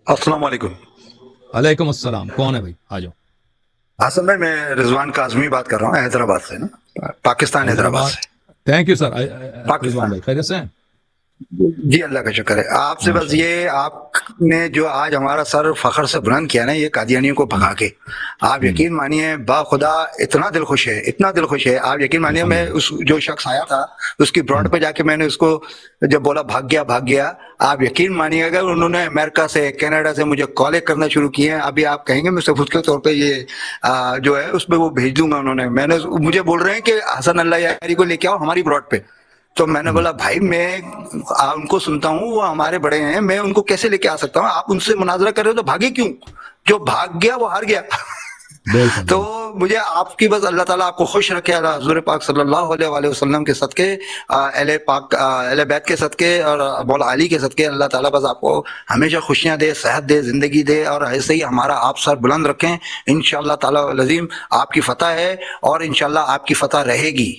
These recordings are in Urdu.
السلام علیکم. علیکم السلام. کون ہے بھائی؟ آ جاؤ. حسن بھائی میں رضوان کاظمی بات کر رہا ہوں حیدرآباد سے نا, پاکستان حیدرآباد سے. Thank you sir. Pakistan. Rizwan بھائی خیریت سے ہیں؟ جی اللہ کا شکر ہے. آپ سے بس یہ آپ نے جو آج ہمارا سر فخر سے بلند کیا نا یہ قادیانیوں کو بھگا کے, آپ یقین مانیے با خدا اتنا دل خوش ہے, اتنا دل خوش ہے. آپ یقین مانیے میں اس جو شخص آیا تھا اس کی براڈ پہ جا کے میں نے اس کو جب بولا بھاگ گیا, آپ یقین مانیے اگر انہوں نے امریکہ سے کینیڈا سے مجھے کالیں کرنا شروع کی ہیں. ابھی آپ کہیں گے میں ثبوت کے طور پہ یہ جو ہے اس پہ وہ بھیج دوں گا. انہوں نے مجھے بول رہے ہیں کہ حسن اللہ یاری کو لے کے آؤ ہماری براڈ پہ. تو میں نے بولا بھائی میں ان کو سنتا ہوں, وہ ہمارے بڑے ہیں, میں ان کو کیسے لے کے آ سکتا ہوں؟ آپ ان سے مناظرہ کر رہے ہو تو بھاگے کیوں؟ جو بھاگ گیا وہ ہار گیا. تو مجھے آپ کی بس اللہ تعالیٰ آپ کو خوش رکھے, حضور پاک صلی اللہ علیہ وآلہ وسلم کے صدقے, اہل بیت کے صدقے اور مولا علی کے صدقے اللہ تعالیٰ بس آپ کو ہمیشہ خوشیاں دے, صحت دے, زندگی دے, اور ایسے ہی ہمارا آپ سر بلند رکھیں. انشاءاللہ تعالیٰ العظیم آپ کی فتح ہے اور انشاءاللہ آپ کی فتح رہے گی.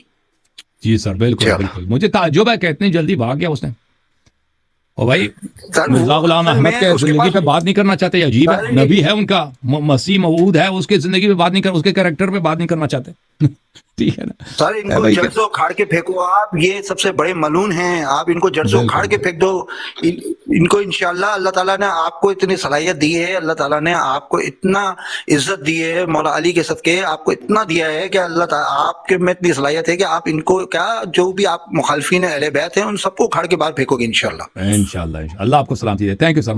جی سر بالکل بالکل. مجھے تعجب ہے کہ اتنی جلدی بھاگ گیا اس نے. اور بھائی مرزا غلام احمد کے زندگی پہ بات نہیں کرنا چاہتے, عجیب ہے. نبی ہے ان کا, مسیح موعود ہے, اس کے زندگی پہ بات نہیں کر, اس کے کریکٹر پہ بات نہیں کرنا چاہتے. ٹھیک ہے نا سر, ان کو جڑ سے اکھاڑ کے پھینکو. آپ یہ سب سے بڑے ملعون ہیں, آپ ان کو جڑ سے اکھاڑ کے پھینک دو. ان کو انشاءاللہ اللہ تعالیٰ نے آپ کو اتنی صلاحیت دی ہے, اللہ تعالیٰ نے آپ کو اتنا عزت دی ہے, مولا علی کے صدقے آپ کو اتنا دیا ہے کہ اللہ تعالیٰ آپ کے میں اتنی صلاحیت ہے کہ آپ ان کو کیا جو بھی آپ مخالفین اہل بیت ہیں ان سب کو اکھاڑ کے باہر پھینکو گے انشاءاللہ. انشاءاللہ. اللہ آپ کو سلامتی دے. Thank you sir.